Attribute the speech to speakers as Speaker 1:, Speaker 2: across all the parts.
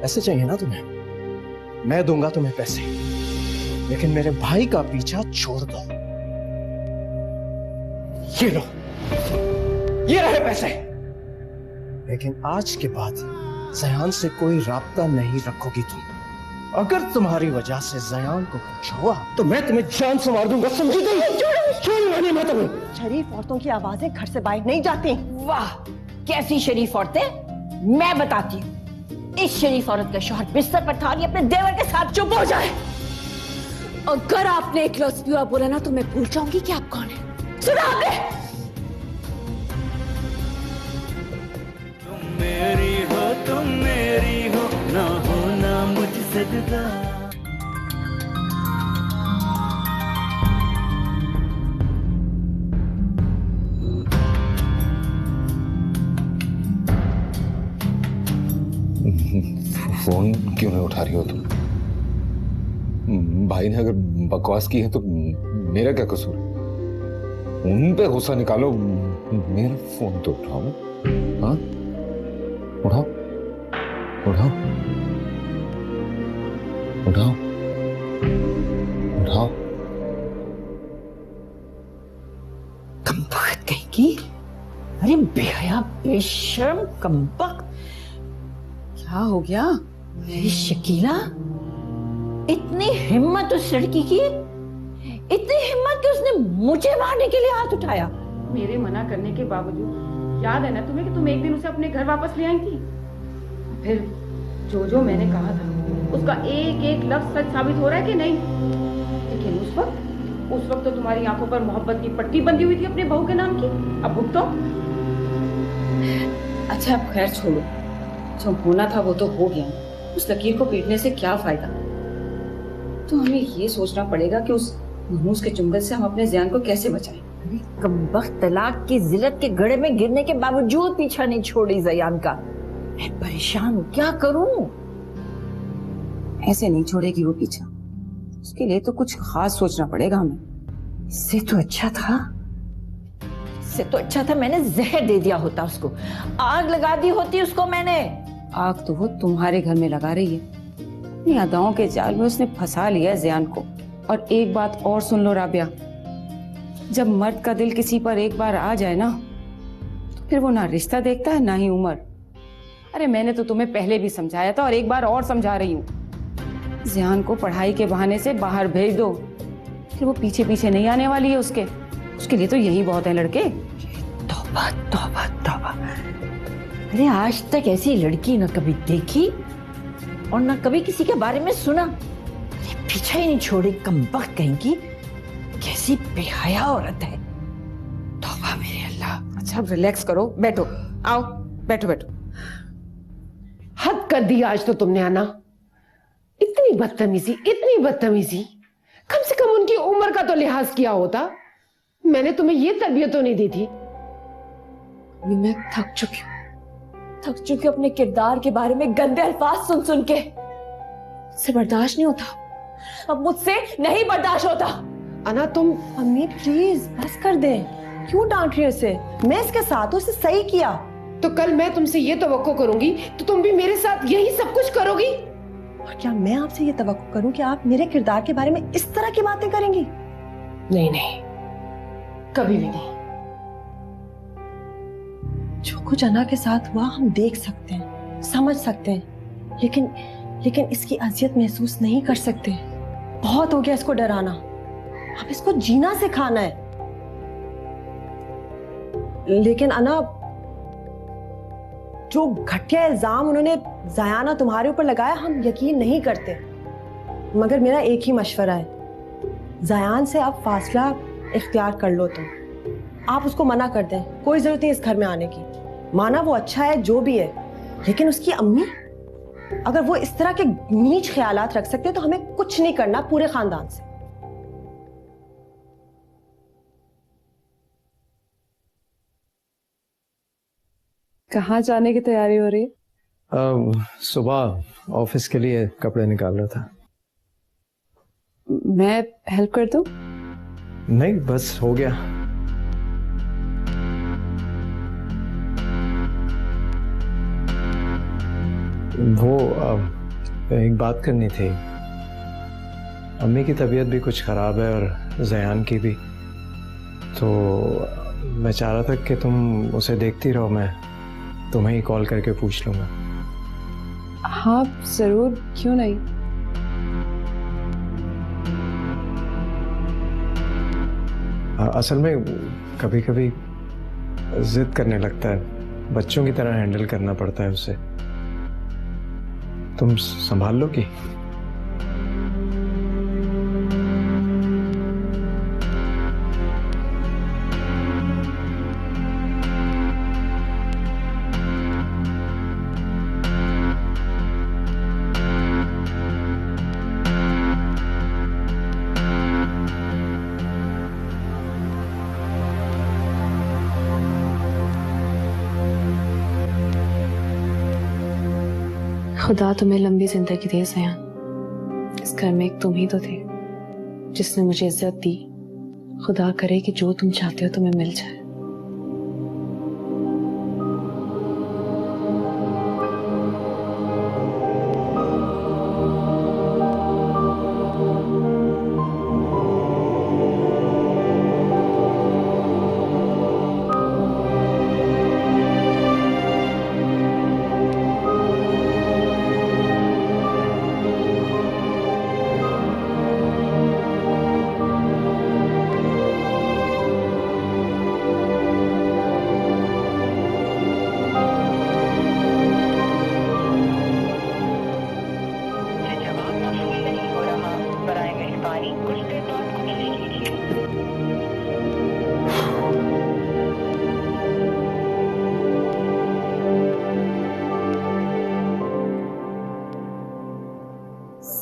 Speaker 1: पैसे चाहिए ना तुम्हें? मैं दूंगा तुम्हें पैसे, लेकिन मेरे भाई का पीछा छोड़ दो। ये लो, ये रहे पैसे। लेकिन आज के बाद ज़यान से कोई राब्ता नहीं रखोगी तुम। अगर तुम्हारी वजह से ज़यान को कुछ हुआ तो मैं तुम्हें जान से मार दूंगा, समझी तुम? छोड़ूंगा मैं तुम्हें।
Speaker 2: शरीफ औरतों की आवाजें घर से बाहर नहीं जाती।
Speaker 3: वाह, कैसी शरीफ औरतें। मैं बताती हूँ, इस शरीफ औरत का शौहर बिस्तर पर था, अपने देवर के साथ चुप हो जाए।
Speaker 4: अगर आपने एक लफ्ज भी बोला ना तो मैं भूल जाऊंगी कि आप कौन है।
Speaker 3: सुना आपने?
Speaker 5: तुम मेरी हो ना होना मुझसे जुदा।
Speaker 6: फोन क्यों नहीं उठा रही हो तुम? भाई ने अगर बकवास की है तो मेरा क्या कसूर? उन पे गुस्सा निकालो, मेरा फोन तो उठाओ। हाँ, उठाओ उठाओ उठाओ उठाओ।
Speaker 3: कमबख्त कहेगी। अरे बेहया बेशर्म कमबख्त।
Speaker 4: क्या हो गया?
Speaker 3: मेरी शकीला, इतनी हिम्मत उस लड़की की, इतनी हिम्मत कि उसने मुझे मारने के लिए हाथ उठाया।
Speaker 7: मेरे मना करने के बावजूद याद है ना तुम्हें कि तुम एक दिन उसे अपने घर वापस ले आई थी? फिर जो मैंने कहा था उसका एक एक लफ्ज सच साबित हो रहा है कि नहीं? लेकिन उस वक्त तो तुम्हारी आंखों पर मोहब्बत की पट्टी बंधी हुई थी अपने बहू के नाम की। अब भुगतो। अच्छा अब खैर छोड़ो, जो होना था वो तो हो गया। उस लकीर को पीटने से क्या फायदा? तो हमें ये सोचना पड़ेगा कि उस मनहूस के चुंगल से हम अपने ज़यान को कैसे बचाएं।
Speaker 3: अरे कमबख्त, तलाक की जिल्लत के गड़े में गिरने के बावजूद पीछा नहीं छोड़ी ज़यान का। मैं परेशान हूँ, क्या करूँ?
Speaker 7: ऐसे नहीं छोड़ेगी वो पीछा। उसके लिए तो कुछ खास सोचना पड़ेगा हमें।
Speaker 3: इससे तो अच्छा था मैंने जहर दे दिया होता उसको, आग लगा दी होती उसको मैंने।
Speaker 7: आग तो वो तुम्हारे घर में लगा रही है। अपनी अदाओं के जाल में उसने फंसा लिया है ज़यान को। और एक बात और सुन लो राबिया, जब मर्द का दिल किसी पर एक बार आ जाए ना तो फिर वो ना रिश्ता देखता है ना ही उम्र। अरे मैंने तो तुम्हें पहले भी समझाया था और एक बार और समझा रही हूँ। ज़यान को पढ़ाई के बहाने से बाहर भेज दो, फिर वो पीछे पीछे नहीं आने वाली है उसके लिए तो यही बहुत है लड़के।
Speaker 3: तौबा तौबा तौबा। अरे आज तक ऐसी लड़की न कभी देखी और न कभी किसी के बारे में सुना। अरे पीछा ही नहीं छोड़ी कमबख्त कहेगी। कैसी बेहया औरत है। तौबा मेरे अल्लाह।
Speaker 7: अच्छा रिलैक्स करो, बैठो, आओ बैठो बैठो।
Speaker 8: हद कर दी आज तो तुमने आना। इतनी बदतमीजी। कम से कम उनकी उम्र का तो लिहाज किया होता। मैंने तुम्हें ये तरबियत तो नहीं दी थी।
Speaker 4: मैं थक चुकी हूँ अपने किरदार के बारे में गंदे अल्फाज सुन सुन के। मुझसे बर्दाश्त नहीं होता, अब मुझसे नहीं बर्दाश्त होता।
Speaker 8: अना तुम।
Speaker 2: अम्मी प्लीज बस कर दे, क्यों डांट रही हो इसे? मैं इसके साथ हूं, उसे सही किया।
Speaker 8: तो कल मैं तुमसे ये तवक्को करूंगी तो तुम भी मेरे साथ यही सब कुछ करोगी?
Speaker 2: और क्या मैं आपसे ये तवक्को करूं कि आप मेरे किरदार के बारे में इस तरह की बातें करेंगी?
Speaker 8: नहीं, कभी भी नहीं।
Speaker 2: जो कुछ अना के साथ हुआ हम देख सकते हैं, समझ सकते हैं, लेकिन इसकी अजियत महसूस नहीं कर सकते। बहुत हो गया इसको डराना, अब इसको जीना सिखाना है। लेकिन अना, जो घटिया इल्जाम उन्होंने ज़याना तुम्हारे ऊपर लगाया हम यकीन नहीं करते। मगर मेरा एक ही मशवरा है, ज़यान से अब फासला इख्तियार कर लो तुम। आप उसको मना कर दें, कोई जरूरत नहीं इस घर में आने की। माना वो अच्छा है जो भी है, लेकिन उसकी अम्मी अगर वो इस तरह के नीच ख्यालात रख सकते हैं तो हमें कुछ नहीं करना पूरे खानदान से।
Speaker 7: कहाँ जाने की तैयारी हो रही है?
Speaker 1: सुबह ऑफिस के लिए कपड़े निकाल रहा था।
Speaker 7: मैं हेल्प कर दूं?
Speaker 1: नहीं, बस हो गया। वो एक बात करनी थी। अम्मी की तबीयत भी कुछ ख़राब है और ज़यान की भी, तो मैं चाह रहा था कि तुम उसे देखती रहो, मैं तुम्हें ही कॉल करके पूछ लूँगा।
Speaker 7: हाँ जरूर, क्यों नहीं।
Speaker 1: असल में कभी कभी जिद करने लगता है, बच्चों की तरह हैंडल करना पड़ता है उसे। तुम संभाल लो कि
Speaker 4: खुदा तुम्हें लंबी जिंदगी दे ज़यान। इस घर में एक तुम ही तो थे जिसने मुझे इज्जत दी। खुदा करे कि जो तुम चाहते हो तुम्हें मिल जाए।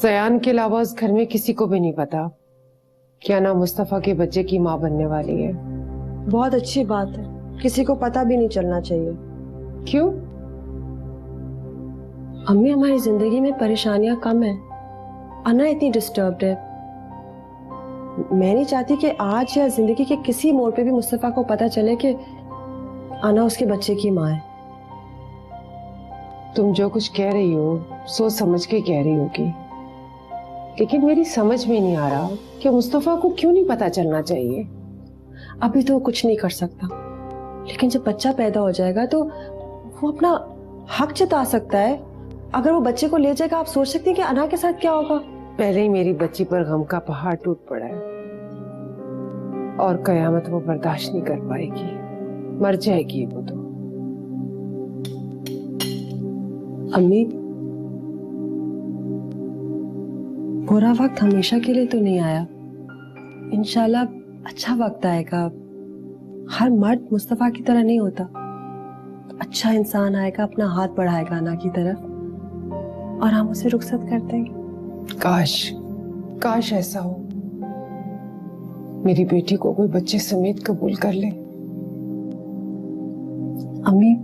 Speaker 8: ज़यान के अलावा उस घर में किसी को भी नहीं पता कि अना मुस्तफा के बच्चे की माँ बनने वाली है।
Speaker 2: बहुत अच्छी बात है, किसी को पता भी नहीं चलना चाहिए।
Speaker 8: क्यों?
Speaker 2: अम्मी, हमारी जिंदगी में परेशानियां कम है, अना इतनी डिस्टर्ब्ड है। मैं नहीं चाहती कि आज या जिंदगी के किसी मोड़ पे भी मुस्तफा को पता चले कि अना उसके बच्चे की माँ है।
Speaker 8: तुम जो कुछ कह रही हो सोच समझ के कह रही होगी, लेकिन मेरी समझ में नहीं आ रहा कि मुस्तफा को क्यों नहीं पता चलना चाहिए।
Speaker 2: अभी तो वो कुछ नहीं कर सकता, लेकिन जब बच्चा पैदा हो जाएगा तो वो अपना हक जता सकता है। अगर वो बच्चे को ले जाएगा, आप सोच सकते हैं कि अना के साथ क्या होगा।
Speaker 8: पहले ही मेरी बच्ची पर गम का पहाड़ टूट पड़ा है और कयामत वो बर्दाश्त नहीं कर पाएगी, मर जाएगी वो तो।
Speaker 2: अम्मी, बुरा वक्त हमेशा के लिए तो नहीं आया, इंशाल्लाह अच्छा वक्त आएगा। हर मर्द मुस्तफा की तरह नहीं होता, अच्छा इंसान आएगा, अपना हाथ बढ़ाएगा अना की तरफ और हम उसे रुखसत कर देंगे।
Speaker 8: काश काश ऐसा हो, मेरी बेटी को कोई बच्चे समेत कबूल कर ले।
Speaker 2: अम्मी,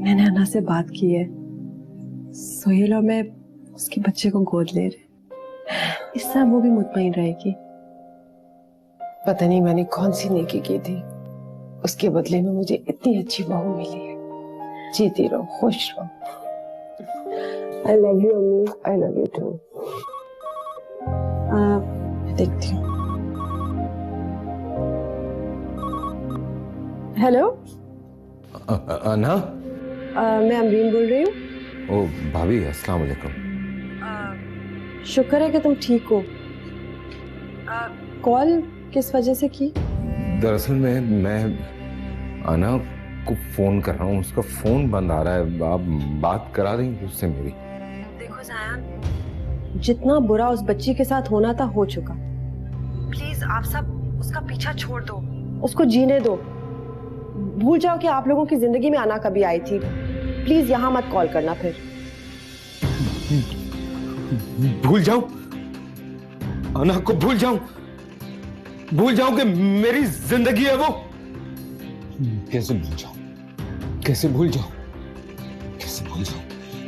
Speaker 2: मैंने अना से बात की है, सोहेल और मैं उसके बच्चे को गोद ले रहे, इस तरह वो भी मुतमईन रहेगी।
Speaker 8: पता नहीं मैंने कौन सी नेकी की थी, उसके बदले में मुझे इतनी अच्छी बहू मिली है। जीती रहो, खुश रहो।
Speaker 2: आई लव यू अम्मी।
Speaker 8: I love you too.
Speaker 2: देखती हूँ। हेलो,
Speaker 6: अना?
Speaker 2: मैं अमरीन बोल रही हूँ।
Speaker 6: ओ भाभी, अस्सलाम वालेकुम।
Speaker 2: शुक्र है कि तुम ठीक हो। कॉल किस वजह से की?
Speaker 6: दरअसल मैं अना को फोन कर रहा हूँ, उसका फोन बंद आ रहा है। आप बात करा देंगे उससे मेरी?
Speaker 2: देखो ज़यान, जितना बुरा उस बच्ची के साथ होना था हो चुका। प्लीज आप सब उसका पीछा छोड़ दो, उसको जीने दो। भूल जाओ कि आप लोगों की जिंदगी में आना कभी आई थी। प्लीज यहाँ मत कॉल करना फिर।
Speaker 6: भूल जाऊं? अना को भूल जाऊं कि मेरी जिंदगी है वो? कैसे भूल जाऊं? कैसे भूल जाऊं? कैसे भूल जाऊं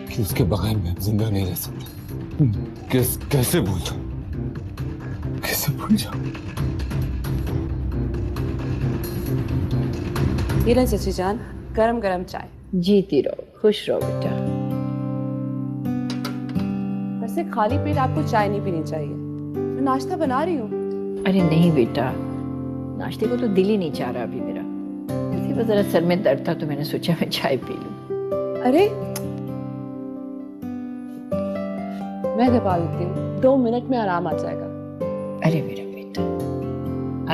Speaker 6: कि उसके बगैर मैं जिंदा नहीं रह सकता? कैसे भूल जाऊं? कैसे भूल जाऊं?
Speaker 7: ये ले चची जान, गरम गरम चाय।
Speaker 3: जीती रहो, खुश रहो बेटा।
Speaker 7: वैसे खाली पेट आपको चाय नहीं पीनी चाहिए, मैं नाश्ता बना रही हूँ।
Speaker 3: अरे नहीं बेटा, नाश्ते को तो दिल ही नहीं चाह रहा अभी मेरा। इसी पर जरा सर में दर्द था तो मैंने सोचा मैं चाय पी लूं।
Speaker 7: अरे मैं दबा देती हूँ, 2 मिनट में आराम आ जाएगा।
Speaker 3: अरे मेरा बेटा,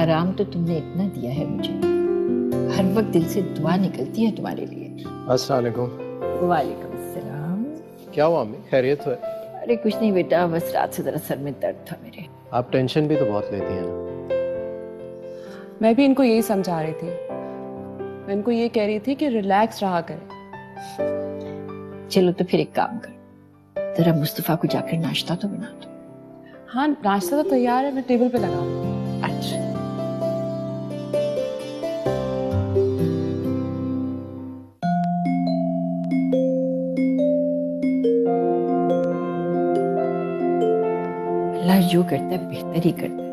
Speaker 3: आराम तो तुमने इतना दिया है मुझे, हर वक्त दिल से दुआ निकलती है तुम्हारे लिए।
Speaker 1: अस्सलाम वालेकुम।
Speaker 3: वालेकुम अस्सलाम।
Speaker 1: क्या हुआ अम्मी, खैरियत है?
Speaker 3: अरे कुछ नहीं बेटा, बस रात से जरा सर में दर्द था मेरे।
Speaker 1: आप टेंशन भी तो बहुत लेती हैं ना।
Speaker 7: मैं भी इनको यही समझा रही थी, मैं इनको ये कह रही थी कि रिलैक्स रहा करें।
Speaker 3: चलो तो फिर एक काम कर, जरा मुस्तफा को जाकर नाश्ता तो बना दो।
Speaker 7: हाँ नाश्ता तो तैयार है, मैं टेबल पे लगा दूँ।
Speaker 3: अच्छा। अल्लाह जो करता है बेहतर ही करता है।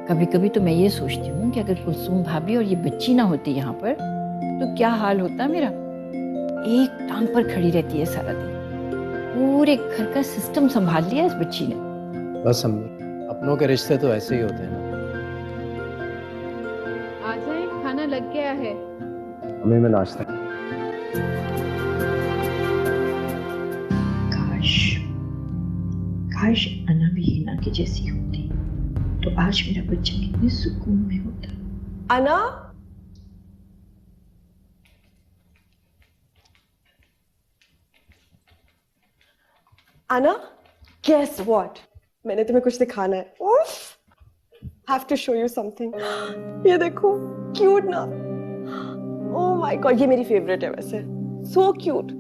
Speaker 3: कभी कभी तो मैं ये सोचती हूँ कि अगर कुलसूम भाभी और ये बच्ची ना होती यहाँ पर तो क्या हाल होता मेरा। एक टांग पर खड़ी रहती है सारा दिन, पूरे घर का सिस्टम संभाल लिया इस बच्ची ने।
Speaker 1: बस अम्मी, अपनों के रिश्ते तो ऐसे ही होते हैं ना।
Speaker 7: आ जाए, खाना लग गया है।
Speaker 1: अम्मी मैं नाश्ता।
Speaker 3: काश काश अना भी हिना की जैसी होती तो आज मेरा बच्चा कितने सुकून में होता।
Speaker 2: अना, अना, guess what? मैंने तुम्हें कुछ दिखाना है। उफ, have to show you something. ये देखो, cute ना? Oh my God, ये मेरी favorite है वैसे। So cute.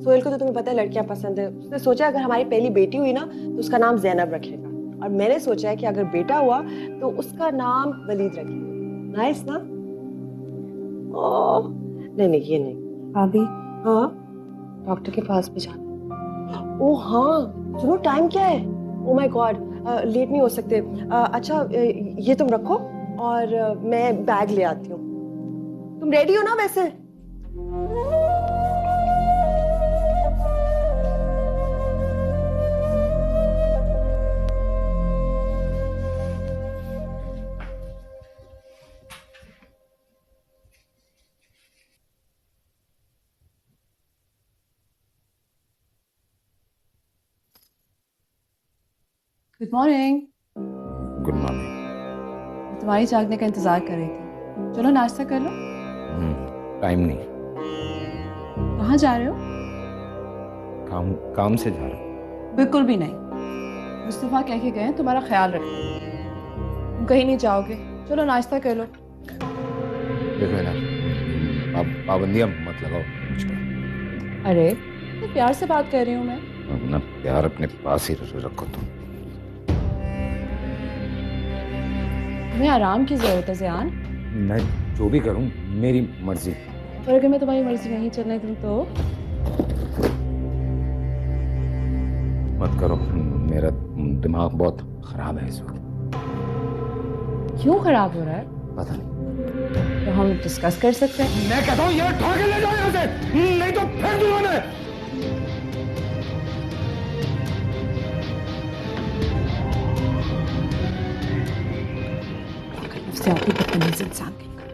Speaker 2: सोहेल को तो तुम्हें पता है लड़कियां पसंद है। उसने सोचा अगर हमारी पहली बेटी हुई ना तो उसका नाम जैनब रखेगा, और मैंने सोचा है कि अगर बेटा हुआ तो उसका नाम वलीद रखेंगे। नाइस ना? ओह, नहीं नहीं ये नहीं।
Speaker 7: भाभी,
Speaker 2: हाँ,
Speaker 7: डॉक्टर के पास भी जाना।
Speaker 2: ओह हाँ, सुनो टाइम क्या है? ओह माय गॉड, लेट नहीं हो सकते। अच्छा ये तुम रखो और मैं बैग ले आती हूँ। तुम रेडी हो ना वैसे?
Speaker 7: Good morning.
Speaker 6: Good morning.
Speaker 7: तुम्हारी जागने का इंतजार कर रही थी। चलो नाश्ता कर लो।
Speaker 6: टाइम नहीं,
Speaker 7: कहाँ जा रहे हो?
Speaker 6: काम से जा रहा हूँ।
Speaker 7: बिल्कुल भी नहीं। मुस्तफा कह के गए हैं तुम्हारा ख्याल रखना। तुम कहीं नहीं जाओगे। चलो नाश्ता कर लो।
Speaker 6: देखो ना, आप पाबंदियां मत लगाओ मुझ पर।
Speaker 7: अरे तो प्यार से बात कर रही हूँ मैं।
Speaker 6: अपना प्यार अपने पास ही रखो तुम।
Speaker 7: तुम्हें आराम की जरूरत है ज़ियान।
Speaker 6: मैं जो भी करूं मेरी मर्जी।
Speaker 7: और अगर मैं तुम्हारी मर्जी नहीं चलने दूँ तो?
Speaker 6: मत करो, मेरा दिमाग बहुत खराब है इस वक्त।
Speaker 7: क्यों खराब हो रहा है?
Speaker 6: पता नहीं।
Speaker 7: तो हम डिस्कस कर सकते हैं।
Speaker 6: मैं कहता हूँ ये उठा के ले जाओ यहाँ से, नहीं तो फेंक दूंगा मैं।
Speaker 7: से आपकी बदतमीज इंसान कहीं का।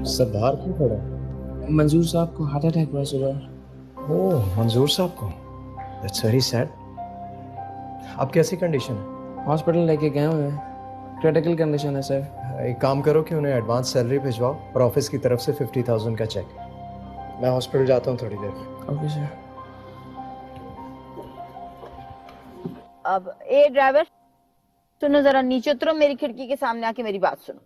Speaker 1: सब बाहर क्यों खड़ा है?
Speaker 9: मंजूर साहब को हार्ट अटैक हुआ सुबह।
Speaker 1: ओह मंजूर साहब को, दैट्स वेरी सैड। आप कैसी कंडीशन है?
Speaker 9: हॉस्पिटल लेके गए हुए हैं, क्रिटिकल कंडीशन है सर।
Speaker 1: एक काम करो कि उन्हें एडवांस सैलरी भिजवाओ और ऑफिस की तरफ से 50,000 का चेक। मैं हॉस्पिटल जाता हूँ थोड़ी देर में।
Speaker 9: Okay sir.
Speaker 10: अब ए ड्राइवर सुनो, जरा नीचे उतरो, मेरी खिड़की के सामने आके मेरी बात सुनो।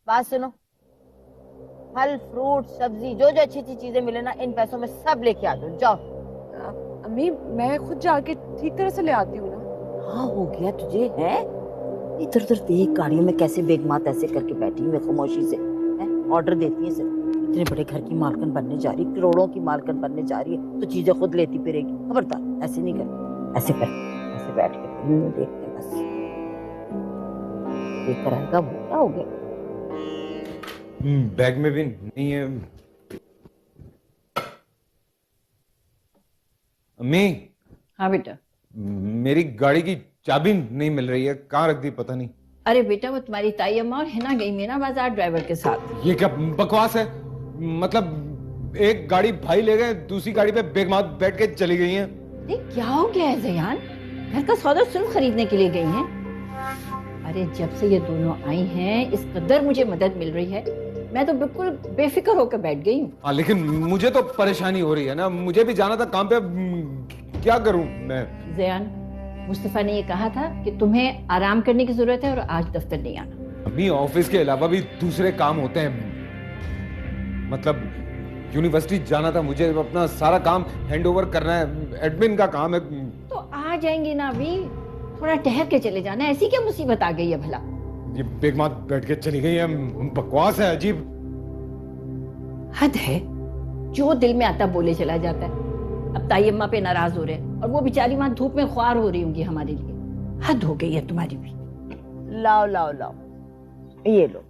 Speaker 10: बात सुनो, फल फ्रूट सब्जी जो जो अच्छी अच्छी चीजें मिले ना, इन पैसों में सब लेके आ जाओ। जाओ।
Speaker 2: अम्मी मैं खुद जाके ठीक तरह से ले आती हूँ ना।
Speaker 3: हाँ हो गया तुझे है। इधर उधर देख गाड़ियों में कैसे बेगमात ऐसे करके बैठी हुई है खामोशी से, है ऑर्डर देती है सिर्फ। इतने बड़े घर की मालकन बनने जा रही, करोड़ों की मालकन बनने जा रही है तो चीजें खुद लेती फिरेगी। खबरदार ऐसे नहीं कर, ऐसे कर, ऐसे बैठ के फिल्म देखते बस। देख कर आएगा वो क्या हो गया।
Speaker 6: बैग में भी नहीं है। अम्मी,
Speaker 3: हाँ बेटा।
Speaker 6: मेरी गाड़ी की चाबी नहीं मिल रही है, कहाँ रख दी पता नहीं।
Speaker 3: अरे बेटा वो तुम्हारी ताई अम्मा और हिना गई मीना बाजार ड्राइवर के साथ।
Speaker 6: ये क्या बकवास है? मतलब एक गाड़ी भाई ले गए, दूसरी गाड़ी पे बेगमात बैठ के चली गई हैं।
Speaker 3: अरे क्या हो गया है जयान, घर का सौदा सिर्फ खरीदने के लिए गई हैं। अरे जब से ये दोनों आई हैं इस कदर मुझे मदद मिल रही है, मैं तो बिल्कुल बेफिक्र होकर बैठ गई हूँ।
Speaker 6: हाँ लेकिन मुझे तो परेशानी हो रही है ना, मुझे भी जाना था काम पे, क्या करूं मैं?
Speaker 3: जयान, मुस्तफा ने ये कहा था कि तुम्हें आराम करने की जरूरत है और आज दफ्तर नहीं आना।
Speaker 6: अभी ऑफिस के अलावा भी दूसरे काम होते हैं। मतलब यूनिवर्सिटी जाना था मुझे, अपना सारा काम हैंड ओवर करना है, एडमिन का काम है।
Speaker 3: तो आ जाएंगी ना अभी, थोड़ा ठहर के चले जाना। ऐसी क्या मुसीबत आ गई है भला?
Speaker 6: ये बेगमात बैठ के चली गई है, बकवास है, अजीब।
Speaker 3: हद है, जो दिल में आता बोले चला जाता है। अब ताई अम्मा पे नाराज हो रहे हैं और वो बेचारी वहां धूप में ख्वार हो रही होंगी हमारे लिए। हद हो गई है तुम्हारी भी।
Speaker 10: लाओ लाओ लाओ, ये लो।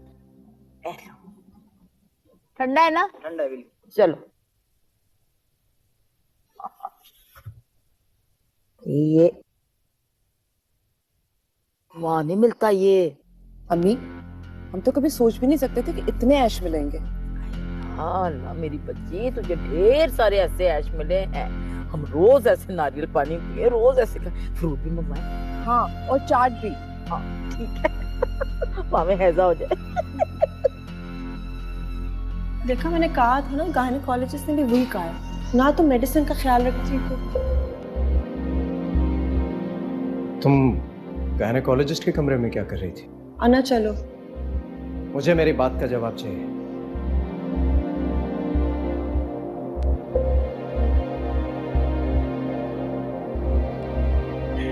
Speaker 10: ठंडा है ना?
Speaker 3: ठंडा है बिल्कुल।
Speaker 10: चलो। ये वहां नहीं मिलता ये।
Speaker 2: अम्मी हम तो कभी सोच भी नहीं सकते थे कि इतने ऐश मिलेंगे।
Speaker 10: हाँ ना मेरी बच्ची, तुझे ढेर सारे ऐसे ऐश मिले हैं। हम रोज ऐसे नारियल पानी पिए, रोज ऐसे फ्रूट भी मंगवाए।
Speaker 2: हाँ और चाट भी।
Speaker 10: हाँ ठीक है, वहां में हैजा हो जाए।
Speaker 2: देखा मैंने कहा था ना, गायनेकोलॉजिस्ट ने भी वही कहा है ना, तुम मेडिसिन का ख्याल रखती हो।
Speaker 1: तुम गायनेकोलॉजिस्ट के कमरे में क्या कर रही थी?
Speaker 2: आना चलो।
Speaker 1: मुझे मेरी बात का जवाब चाहिए।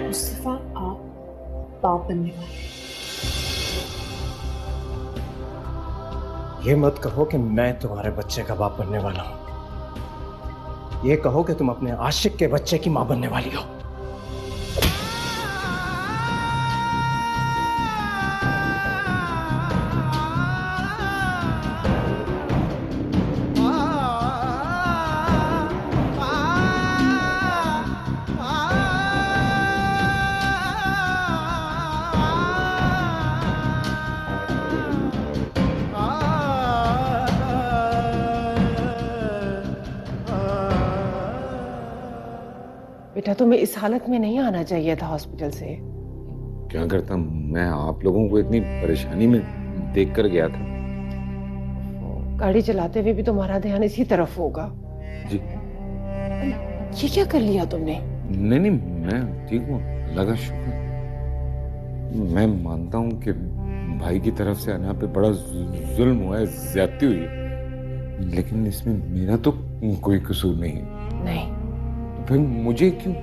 Speaker 4: मुस्तफा आप बाप बनने वाले।
Speaker 1: ये मत कहो कि मैं तुम्हारे बच्चे का बाप बनने वाला हूं। ये कहो कि तुम अपने आशिक के बच्चे की मां बनने वाली हो।
Speaker 8: बेटा तुम्हें इस हालत में नहीं आना चाहिए था हॉस्पिटल से।
Speaker 6: क्या करता मैं आप लोगों को इतनी परेशानी में देख कर गया था।
Speaker 8: गाड़ी चलाते हुए भी तुम्हारा ध्यान इसी तरफ होगा।
Speaker 6: जी
Speaker 8: ये क्या कर लिया तुमने?
Speaker 6: नहीं नहीं, मैं ठीक हूँ, अल्लाह का शुक्र। मैं मानता हूँ कि भाई की तरफ से अना पे बड़ा जुल्म हुआ है, ज्यादती हुई है, लेकिन इसमें मेरा तो कोई कसूर नहीं है।
Speaker 8: नहीं
Speaker 6: फिर मुझे क्यों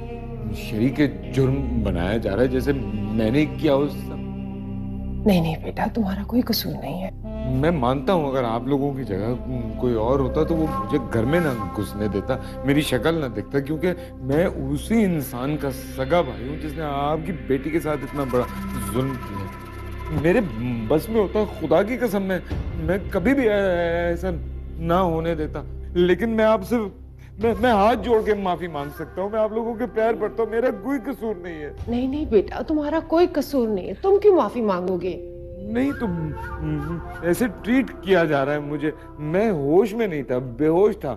Speaker 6: शरीक जुर्म बनाया जा रहा है, जैसे मैंने किया उस?
Speaker 8: नहीं नहीं बेटा, तुम्हारा कोई कसूर नहीं है।
Speaker 6: मैं मानता हूँ अगर आप लोगों की जगह कोई और होता तो वो मुझे घर में ना घुसने देता, मेरी शक्ल ना देखता, क्योंकि मैं उसी इंसान का सगा भाई हूँ जिसने आपकी बेटी के साथ इतना बड़ा जुल्म किया। मेरे बस में होता, खुदा की कसम, मैं कभी भी ऐसा ना होने देता। लेकिन मैं आपसे मैं हाथ जोड़ के माफी मांग सकता हूँ, मैं आप लोगों के पैर पड़ता हूँ, मेरा कोई कसूर नहीं है।
Speaker 8: नहीं नहीं बेटा, तुम्हारा कोई कसूर नहीं है, तुम क्यों माफी मांगोगे?
Speaker 6: नहीं तो ऐसे ट्रीट किया जा रहा है मुझे। मैं होश में नहीं था, बेहोश था।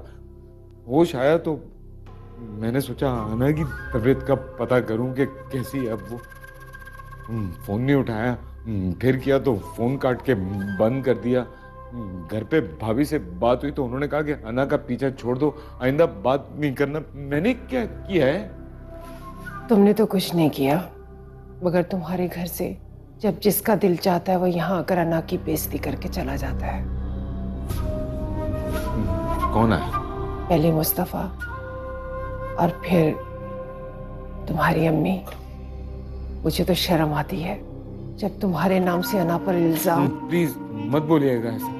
Speaker 6: होश आया तो मैंने सोचा आना की तबीयत का पता करूं कि कैसी है अब वो। फोन नहीं उठाया, फिर किया तो फोन काट के बंद कर दिया। घर पे भाभी से बात हुई तो उन्होंने कहा कि अना का पीछा छोड़ दो, आइंदा बात नहीं करना। मैंने क्या किया है?
Speaker 8: तुमने तो कुछ नहीं किया, मगर तुम्हारे घर से जब जिसका दिल चाहता है वो यहाँ आकर अना की बेइज्जती करके चला जाता है।
Speaker 6: कौन आया?
Speaker 8: पहले मुस्तफा और फिर तुम्हारी अम्मी। मुझे तो शर्म आती है जब तुम्हारे नाम से अना पर इल्जाम।
Speaker 6: प्लीज मत बोलिएगा ऐसा,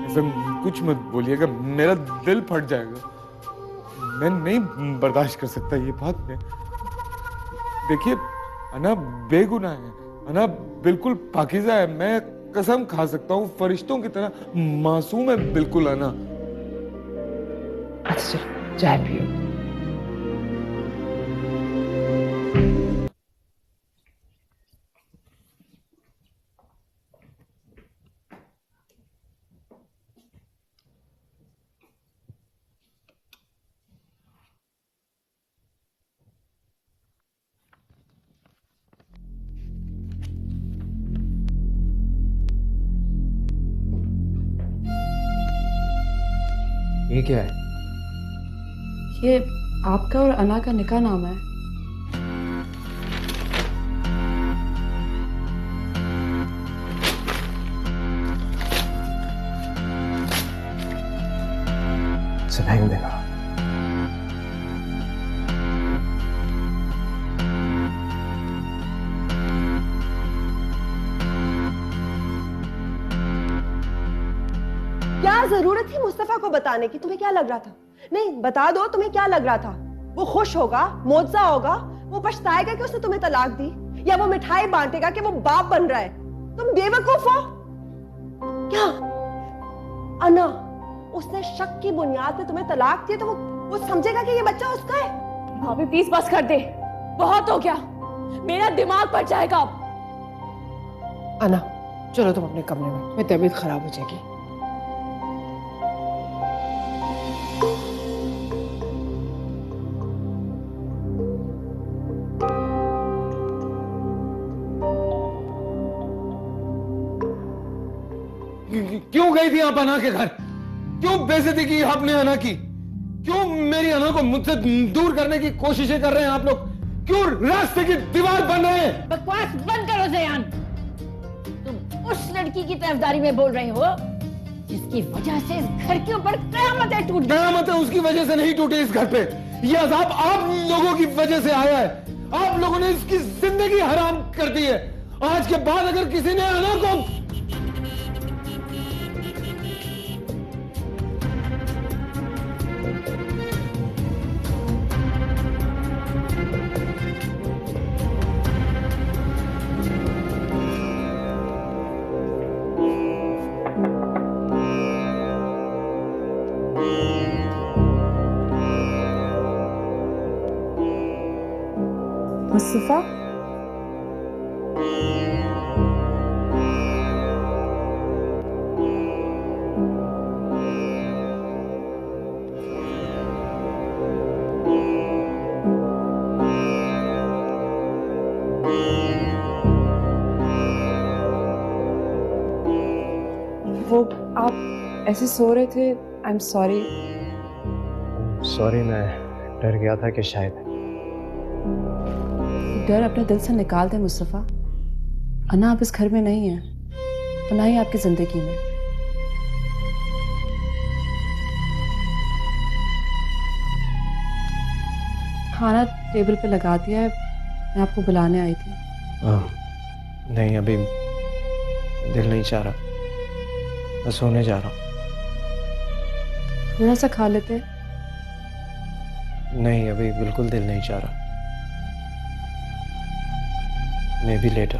Speaker 6: ऐसा कुछ मत बोलिएगा, मेरा दिल फट जाएगा। मैं नहीं बर्दाश्त कर सकता ये बात। में देखिए, अना बेगुनाह है, अना बिल्कुल पाकीज़ा है। मैं कसम खा सकता हूँ, फरिश्तों की तरह मासूम है बिल्कुल अना।
Speaker 8: अच्छा चलो चाय पियो।
Speaker 9: ये क्या है?
Speaker 7: ये आपका और अना का निकाह नामा है।
Speaker 1: इसे फेंक देना।
Speaker 2: क्या जरूरत थी मुस्तफा को बताने की? तुम्हें क्या लग रहा था? नहीं बता दो, तुम्हें क्या लग रहा था? वो खुश होगा, मौजा होगा, वो पछताएगा कि उसने तुम्हें तलाक दी, या वो मिठाई बांटेगा कि वो बाप बन रहा है? तुम बेवकूफ हो क्या? अना, उसने शक की बुनियाद पे तुम्हें तलाक दी तो वो समझेगा कि ये बच्चा उसका है।
Speaker 4: भाभी प्लीज बस कर दे, बहुत हो गया, मेरा दिमाग फट जाएगा अब।
Speaker 8: अना चलो तुम अपने कमरे में, मेरी तबीयत खराब हो जाएगी।
Speaker 6: क्यों गई थी आप अना के घर? क्यों बेइज्जती की आपने अना की? क्यों मेरी अना को मुझसे दूर करने की कोशिशें कर रहे हैं आप लोग? क्यों रास्ते की दीवार बन रहे हैं?
Speaker 3: बकवास बंद करो जयान। तुम उस लड़की की तरफदारी में बोल रहे हो जिसकी वजह से इस घर के ऊपर कयामतें टूट गई।
Speaker 6: कयामतें उसकी वजह से नहीं टूटी इस घर पे, ये अजाब आप लोगों की वजह से आया है। आप लोगों ने इसकी जिंदगी हराम कर दी है। आज के बाद अगर किसी ने अना को
Speaker 7: मुस्तफा, वो आप ऐसे सो रहे थे। I am sorry.
Speaker 1: सॉरी, मैं डर गया था कि शायद।
Speaker 7: डर अपने दिल से निकाल दे मुस्तफा। अना आप इस घर में नहीं है, और ना ही आपकी जिंदगी में। खाना टेबल पे लगा दिया है, मैं आपको बुलाने आई थी।
Speaker 1: नहीं, अभी दिल नहीं चाह रहा, मैं सोने जा रहा हूँ।
Speaker 7: थोड़ा सा खा लेते।
Speaker 1: नहीं, अभी बिल्कुल दिल नहीं चाह रहा। मैं भी लेटा।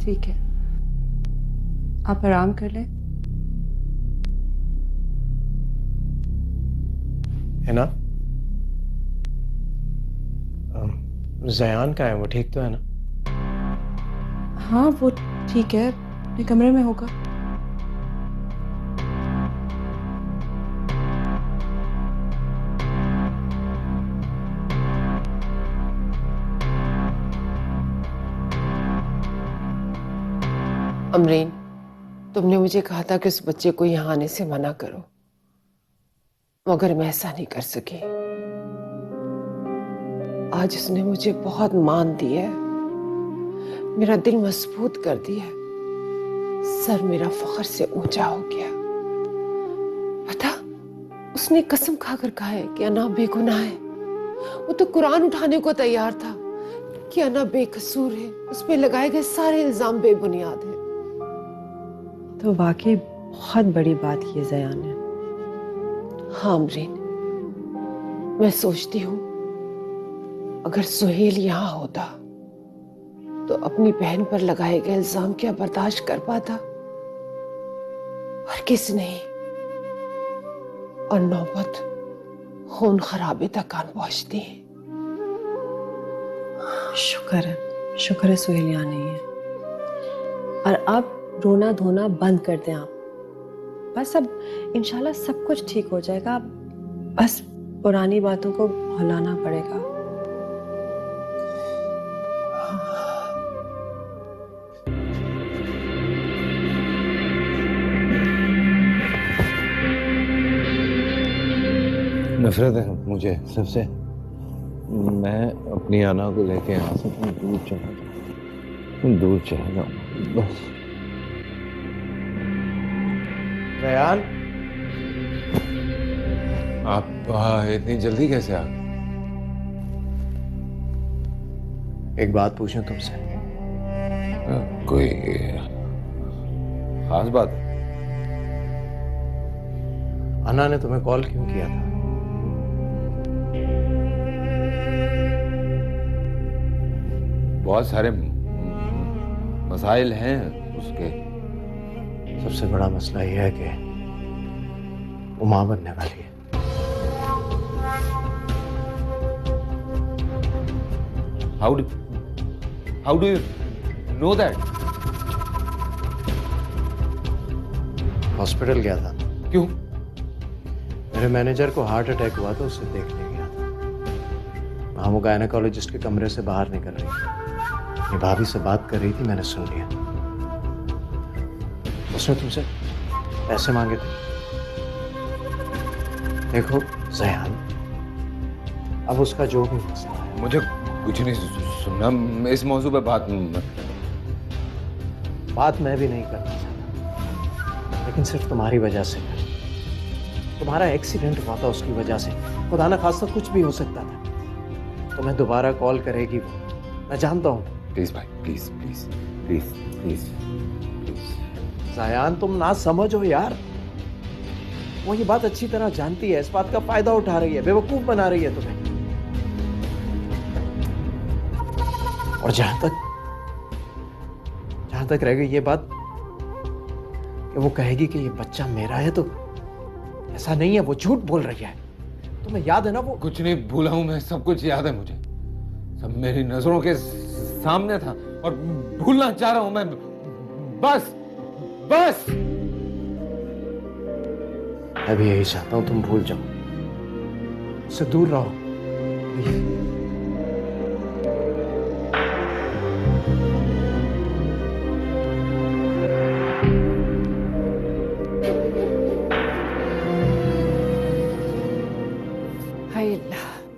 Speaker 7: ठीक है, आप आराम कर लें।
Speaker 1: है ना? जयान का है, वो ठीक तो है ना?
Speaker 7: हाँ वो ठीक है, अपने कमरे में होगा।
Speaker 8: अमरीन, तुमने मुझे कहा था कि उस बच्चे को यहाँ आने से मना करो, मगर मैं ऐसा नहीं कर सकी। आज उसने मुझे बहुत मान दी है, मेरा दिल मजबूत कर दिया है, सर मेरा फख्र से ऊंचा हो गया। उसने कसम खाकर कहा है कि अना बेगुनाह है। वो तो कुरान उठाने को तैयार था कि अना बेकसूर है। उस पे लगाए गए सारे इल्जाम बेबुनियाद हैं।
Speaker 2: तो वाकई बहुत बड़ी बात की है जयान ने।
Speaker 8: हाँ अमरीन, मैं सोचती हूँ अगर सुहेल यहाँ होता तो अपनी बहन पर लगाए गए इल्जाम क्या बर्दाश्त कर पाता, और किस नहीं। और नौबत खून खराबे तक आन पहुंचती है।
Speaker 2: शुक्र है सुहेल यहाँ नहीं है। और अब रोना धोना बंद कर दें आप। बस अब इंशाल्लाह सब कुछ ठीक हो जाएगा। बस पुरानी बातों को भुलाना पड़ेगा।
Speaker 6: नफरत है मुझे सबसे। मैं अपनी आना को लेके यहाँ से दूर चला जाऊँ, दूर चला जाऊँ बस।
Speaker 1: रयान,
Speaker 6: आप इतनी जल्दी कैसे आ?
Speaker 1: एक बात पूछूं तुमसे?
Speaker 6: कोई खास बात?
Speaker 1: अन्ना ने तुम्हें कॉल क्यों किया था?
Speaker 6: बहुत सारे मसाइल हैं उसके।
Speaker 1: सबसे बड़ा मसला यह है कि वो मां बनने वाली है।
Speaker 6: How do you know that?
Speaker 1: Hospital गया था।
Speaker 6: क्यों?
Speaker 1: मेरे मैनेजर को हार्ट अटैक हुआ तो उसे देखने गया था। वहां वो गायनेकोलॉजिस्ट के कमरे से बाहर निकल रही थी। ये भाभी से बात कर रही थी, मैंने सुन लिया। उसने तुमसे पैसे मांगे थे। देखो जयान, अब उसका जो भी मसला है।
Speaker 6: मुझे कुछ नहीं सुनना इस मौजू पे। बात
Speaker 1: मैं भी नहीं करना चाहता, लेकिन सिर्फ तुम्हारी वजह से। तुम्हारा एक्सीडेंट हुआ था, उसकी वजह से खुदा न खास्ता कुछ भी हो सकता था। तुम्हें दोबारा कॉल करेगी वो, मैं जानता हूँ।
Speaker 6: प्लीज भाई, please please please please please.
Speaker 1: Jayan, तुम ना समझो यार। वो ये बात अच्छी तरह जानती है, इस बात का फायदा उठा रही है, बेवकूफ बना रही है तुम्हें। और जहां तक रह गई ये बात कि वो कहेगी कि ये बच्चा मेरा है, तो ऐसा नहीं है, वो झूठ बोल रही है। तुम्हें याद है ना वो?
Speaker 6: कुछ नहीं भूला हूं मैं, सब कुछ याद है मुझे। सब मेरी नजरों के सामने था और भूलना चाह रहा हूं मैं। बस बस
Speaker 1: मैं भी यही चाहता हूं, तुम भूल जाओ, उससे दूर रहो।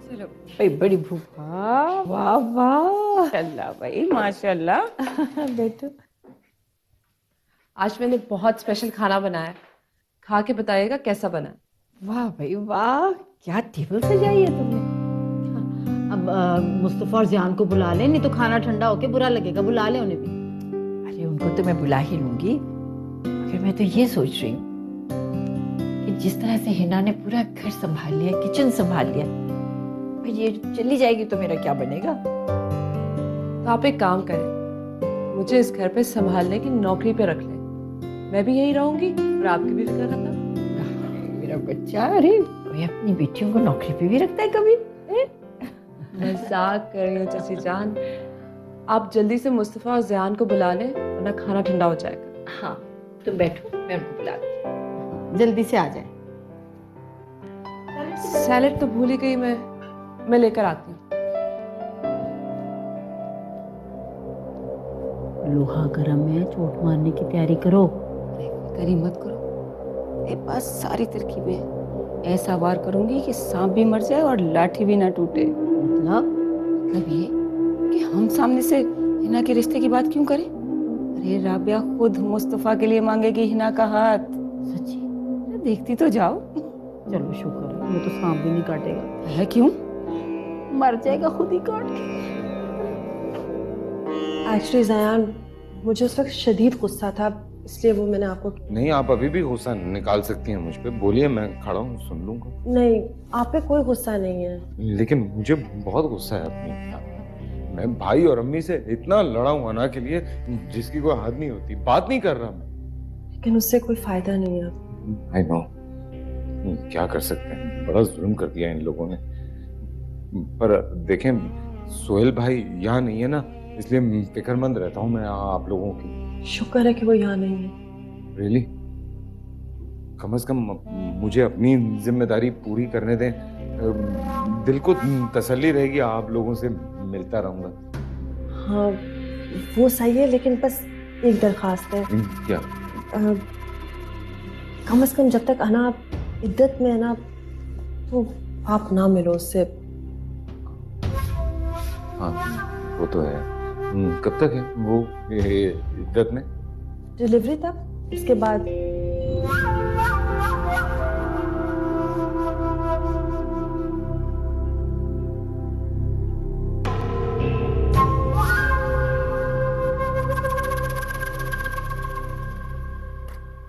Speaker 7: चलो भाई, बड़ी भूख। वाह वाह, अल्लाह भाई माशाल्लाह।
Speaker 2: बेटू, आज मैंने बहुत स्पेशल खाना बनाया है, खा के बताइएगा कैसा बना है।
Speaker 3: वाह भाई वाह, क्या टेबल सजाई है तुमने। अब मुस्तफा और जियान को बुला ले, नहीं तो खाना ठंडा होके बुरा लगेगा। बुला ले उन्हें भी। अरे उनको तो मैं बुला ही लूंगी, मगर मैं तो ये सोच रही हूँ कि जिस तरह से हिना ने पूरा घर संभाल लिया, किचन संभाल लिया, भाई ये चली जाएगी तो मेरा क्या बनेगा।
Speaker 2: तो आप एक काम करें, मुझे इस घर पे संभालने की नौकरी पे रख लें। मैं भी यही रहूंगी और आपकी भी फिक्र रखना।
Speaker 3: मेरा बच्चा, अरे कोई अपनी बेटियों को नौकरी पे भी रखता है कभी?
Speaker 2: मजाक कर रही हूँ चाची जान। आप जल्दी से मुस्तफा और जियान को बुला लें, वरना खाना ठंडा हो जाएगा।
Speaker 3: हाँ तुम बैठो, मैं उनको बुलाती हूँ, जल्दी से आ जाए।
Speaker 2: सैलेड तो भूल ही गई मैं लेकर आती हूँ।
Speaker 3: लोहा गरम है, चोट मारने की तैयारी करो।
Speaker 7: करी मत करो, मेरे पास सारी तरकीबें हैं। ऐसा वार करूंगी कि सांप भी मर जाए और लाठी भी ना टूटे। मतलब ये कि हम सामने से हिना के रिश्ते की बात क्यों करें? अरे राबिया खुद मुस्तफा के लिए मांगेगी हिना का हाथ।
Speaker 3: सच्ची?
Speaker 7: देखती तो जाओ।
Speaker 3: चलो शुक्र है, वो तो सांप भी नहीं काटेगा।
Speaker 7: है क्यों?
Speaker 3: मर जाएगा खुद ही काट के।
Speaker 2: एक्चुअली जयान, मुझे उस वक्त शदीद गुस्सा था, इसलिए वो मैंने आपको।
Speaker 6: नहीं, आप अभी भी गुस्सा निकाल सकती हैं मुझ पे, बोलिए, मैं खड़ा हूँ, सुन लूंगा।
Speaker 2: नहीं, आप पे कोई गुस्सा नहीं है।
Speaker 6: लेकिन मुझे बहुत गुस्सा है अपनी। मैं भाई और अम्मी से इतना लड़ा हूँ अना के लिए, जिसकी कोई हद नहीं होती। बात नहीं कर रहा मैं,
Speaker 2: लेकिन उससे कोई फायदा नहीं है।
Speaker 6: आई नो, क्या कर सकते हैं, बड़ा जुल्म कर दिया इन लोगों ने। पर देखें, सोहेल भाई यहाँ नहीं है ना, इसलिए फिक्रमंद रहता हूँ मैं आप लोगों की।
Speaker 2: शुक्र है कि वो यहाँ नहीं है।
Speaker 6: रियली? कम से कम मुझे अपनी जिम्मेदारी पूरी करने दें, दिल को तसल्ली रहेगी, आप लोगों से मिलता रहूंगा।
Speaker 2: हाँ, वो सही है, लेकिन बस एक दरखास्त है।
Speaker 6: क्या?
Speaker 2: कम से कम जब तक अना इद्दत में है ना, तो आप ना मिलो उससे।
Speaker 6: हाँ, वो तो है। कब तक है वो इद्दत में?
Speaker 2: डिलीवरी तक, उसके बाद।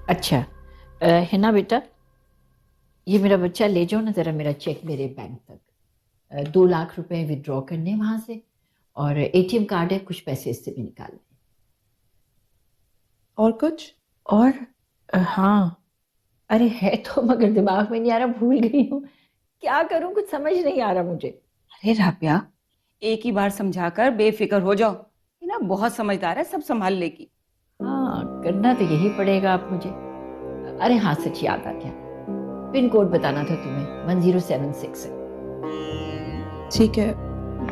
Speaker 3: अच्छा है ना बेटा, ये मेरा बच्चा ले जाओ ना जरा मेरा चेक मेरे बैंक तक। 2 लाख रुपए विड्रॉ करने वहां से, और एटीएम कार्ड है, कुछ पैसे इससे भी निकालने।
Speaker 2: और कुछ?
Speaker 3: और हाँ, अरे है तो मगर दिमाग में नहीं आ रहा, भूल गई हूँ। क्या करूँ, कुछ समझ नहीं आ रहा मुझे।
Speaker 7: अरे राबिया, एक ही बार समझाकर बेफिक्र हो जाओ। ये ना बहुत समझदार है, सब संभाल लेगी।
Speaker 3: हाँ, करना तो यही पड़ेगा अब मुझे। अरे हाँ, सच याद आ गया, पिन कोड बताना था तुम्हें, 1076 है।
Speaker 2: ठीक है,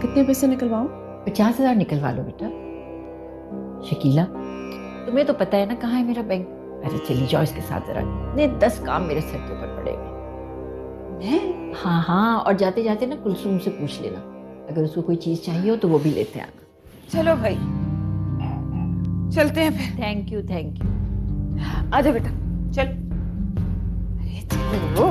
Speaker 2: कितने पैसे निकलवाऊं?
Speaker 3: 50,000 निकलवा लो बेटा। शकीला, तुम्हें तो पता है ना कहाँ है मेरा बैंक। अरे चली जाओ इसके साथ जरा, ने 10 काम मेरे सर के ऊपर पड़े हुए। हाँ हाँ, और जाते जाते ना कुलसुम से पूछ लेना, अगर उसको कोई चीज चाहिए हो तो वो भी लेते आना।
Speaker 7: चलो भाई, चलते हैं फिर।
Speaker 3: Thank you thank you.
Speaker 7: आजा बेटा, चल। अरे चलो।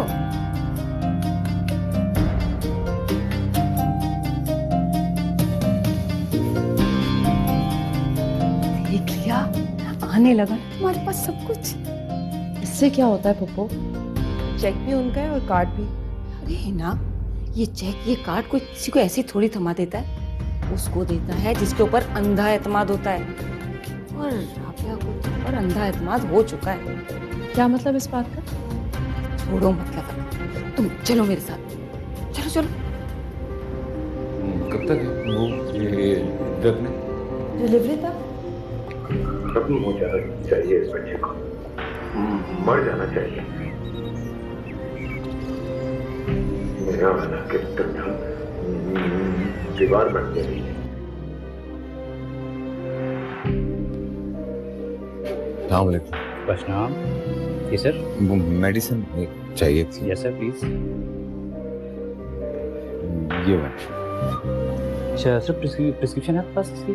Speaker 7: देख लिया, आने लगा तुम्हारे पास सब कुछ।
Speaker 2: इससे क्या होता है पप्पू? चेक भी उनका है और कार्ड भी।
Speaker 7: अरे ना, ये चेक ये कार्ड कोई किसी को ऐसे थोड़ी थमा देता है, उसको देता है जिसके ऊपर अंधा एतमाद होता है, और राबिया को तुम पर अंधा एतमाद हो चुका है।
Speaker 2: क्या मतलब इस बात का?
Speaker 7: छोड़ो मतलब, तुम चलो मेरे साथ, चलो चलो।
Speaker 6: कब तक है वो इद्दत में?
Speaker 2: डिलीवरी तक।
Speaker 11: खत्म हो जाना चाहिए इस बच्चे को, मर जाना चाहिए। मेरा आना के तरफ दीवार बन गई।
Speaker 12: प्रणाम। जी सर।
Speaker 6: वो मेडिसिन चाहिए थी।
Speaker 12: Yes sir, please.
Speaker 6: ये है।
Speaker 12: अच्छा सर, प्रिस्क्रिप्शन है आपके पास इसकी?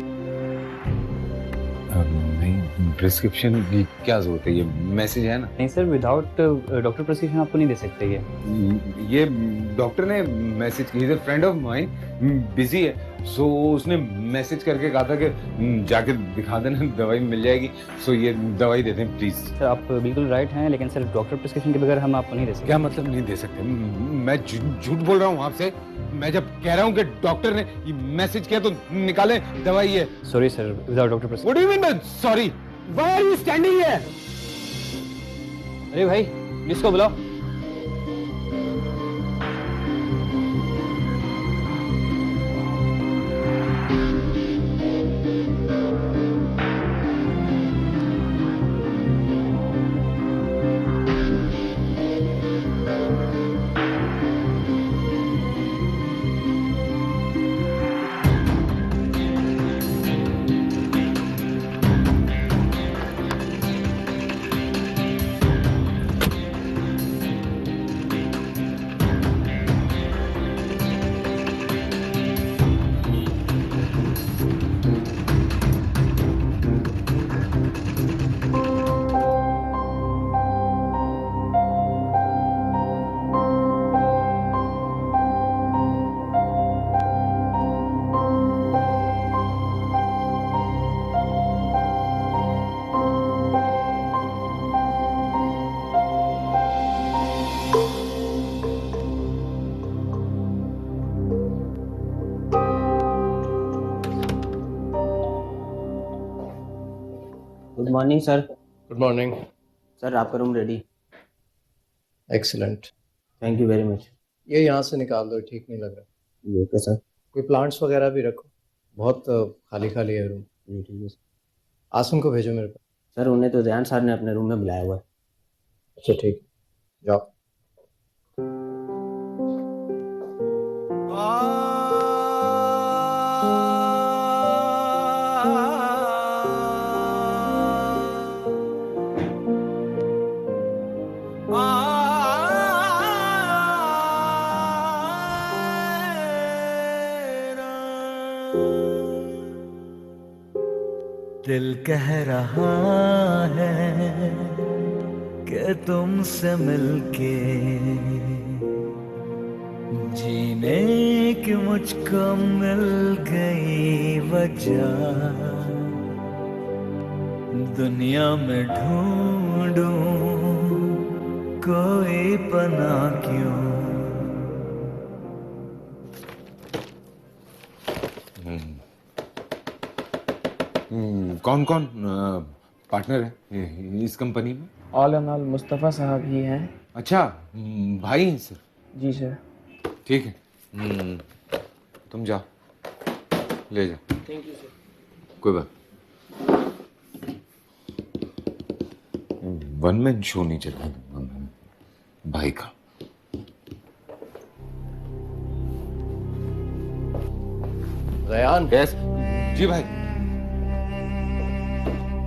Speaker 6: नहीं, प्रिस्क्रिप्शन की क्या जरूरत है, ये मैसेज है ना।
Speaker 12: नहीं सर, विदाउट डॉक्टर प्रिस्क्रिप्शन आपको नहीं दे सकते।
Speaker 6: ये डॉक्टर ने मैसेज की, फ्रेंड ऑफ माइन, बिजी है, सो उसने मैसेज करके कहा था कि जाके दिखा देना, दवाई मिल जाएगी। सो ये दवाई दे दें प्लीज।
Speaker 12: सर आप बिल्कुल राइट हैं, लेकिन सर डॉक्टर प्रिस्क्रिप्शन के बगैर हम आपको नहीं दे सकते।
Speaker 6: क्या मतलब नहीं दे सकते? मैं झूठ बोल रहा हूँ आपसे? मैं जब कह रहा हूँ कि डॉक्टर ने ये मैसेज किया तो निकाले दवाई है।
Speaker 12: Sorry sir, without doctor prescription.
Speaker 6: What do you mean by sorry? Why are you standing here?
Speaker 12: अरे भाई, पुलिस को बुलाओ। Morning sir.
Speaker 1: Good morning.
Speaker 12: Sir आपका room ready.
Speaker 1: Excellent.
Speaker 12: Thank you very much.
Speaker 1: ये यहाँ से निकाल दो, ठीक नहीं लग रहा।
Speaker 12: Okay sir.
Speaker 1: कोई प्लांट्स वगैरह भी रखो, बहुत खाली खाली है रूम।
Speaker 12: जी ठीक है सर।
Speaker 1: आसम को भेजो मेरे पास।
Speaker 12: सर उन्हें तो जयान सर ने अपने रूम में बुलाया हुआ है।
Speaker 1: अच्छा ठीक, जाओ।
Speaker 5: दिल कह रहा है कि तुमसे मिलके जीने की मुझको मिल गई वजह, दुनिया में ढूंढूं कोई पनाह क्यों।
Speaker 6: कौन कौन पार्टनर है इस कंपनी में?
Speaker 9: ऑल एंड ऑल मुस्तफ़ा साहब ही हैं।
Speaker 6: अच्छा, भाई हैं सर।
Speaker 9: जी सर।
Speaker 6: ठीक है, तुम जाओ, ले जाओ।
Speaker 9: Thank you sir.
Speaker 6: कोई बात, वन मैन शो नहीं चला भाई का।
Speaker 1: रयान।
Speaker 6: यस जी भाई।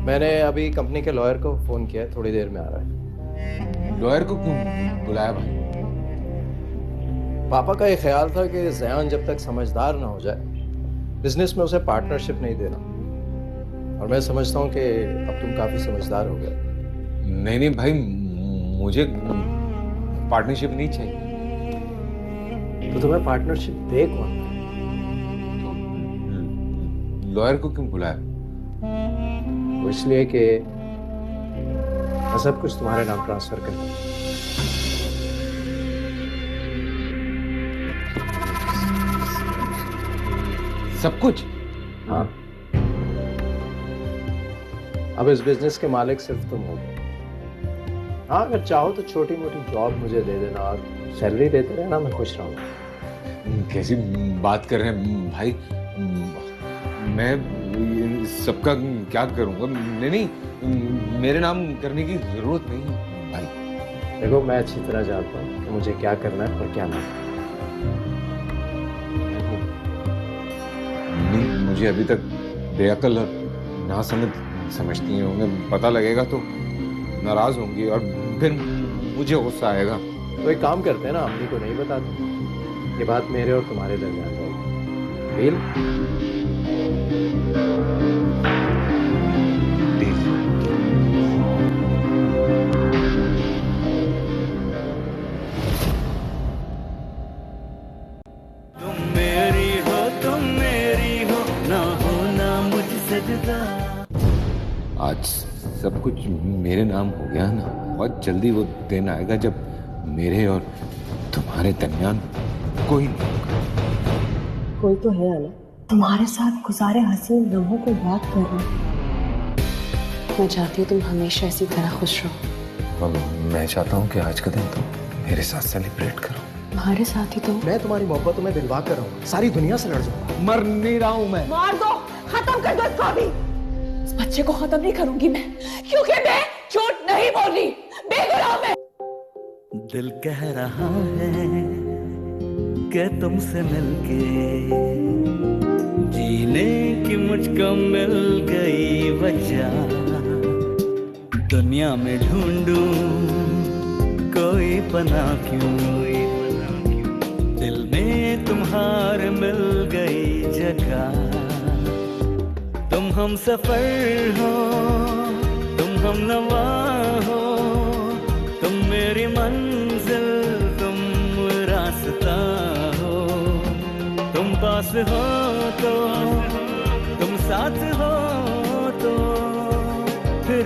Speaker 1: मैंने अभी कंपनी के लॉयर को फोन किया है, थोड़ी देर में आ रहा है।
Speaker 6: लॉयर को क्यों बुलाया भाई?
Speaker 1: पापा का ये ख्याल था कि जयान जब तक समझदार ना हो जाए बिजनेस में उसे पार्टनरशिप नहीं देना, और मैं समझता हूँ कि अब तुम काफी समझदार हो गए।
Speaker 6: नहीं नहीं भाई, मुझे पार्टनरशिप नहीं चाहिए।
Speaker 1: तो तुम्हें पार्टनरशिप दे कौन?
Speaker 6: लॉयर को क्यों बुलाया?
Speaker 1: वो इसलिए कि मैं सब कुछ तुम्हारे नाम ट्रांसफर कर दूं।
Speaker 6: सब कुछ?
Speaker 1: हाँ, अब इस बिजनेस के मालिक सिर्फ तुम हो। हाँ, अगर चाहो तो छोटी मोटी जॉब मुझे दे देना और सैलरी देते रहना, मैं खुश रहूंगा।
Speaker 6: कैसी बात कर रहे हैं भाई? मैं सबका क्या करूंगा? नहीं, मेरे नाम करने की जरूरत नहीं भाई।
Speaker 1: देखो, मैं अच्छी तरह जानता हूँ कि मुझे क्या करना है और क्या नहीं।
Speaker 6: मुझे अभी तक बेअकल और नासमझ समझती हैं। उन्हें पता लगेगा तो नाराज होंगी और फिर मुझे गुस्सा आएगा।
Speaker 1: तो एक काम करते हैं ना, अम्मी को नहीं बताते, ये बात मेरे और तुम्हारे दरमियान रहेगी।
Speaker 6: आज सब कुछ मेरे नाम हो गया ना, बहुत जल्दी वो दिन आएगा जब मेरे और तुम्हारे दरमियान कोई नहीं होगा।
Speaker 2: कोई तो है ना, तुम्हारे साथ गुजारे हसीन लम्हों को याद कर रहा। मैं चाहती हूँ तुम हमेशा इसी तरह खुश रहो।
Speaker 6: मैं चाहता हूँ कि आज का दिन तुम मेरे साथ सेलिब्रेट करो।
Speaker 2: तुम्हारे साथ ही तो
Speaker 1: मैं तुम्हारी मोहब्बत में दिलवा कर रहूंगा, सारी दुनिया से लड़ जाऊंगा। मर नहीं रहा हूं मैं।
Speaker 4: मार दो, खत्म कर दो इसको भी। इस बच्चे को खत्म नहीं करूंगी मैं, क्योंकि मैं झूठ नहीं बोल रही, बेगुनाह मैं।
Speaker 5: दिल कह रहा है कि तुमसे मिलके जीने की मुझको मिल गई वजह, दुनिया में ढूंढूं कोई पनाह क्यों, दिल में तुम्हारे मिल गई जगह। तुम हम सफर हो, तुम हम नवा हो, तुम मेरी मंजिल, तुम रास्ता हो। तुम पास हो तो, तुम साथ हो तो फिर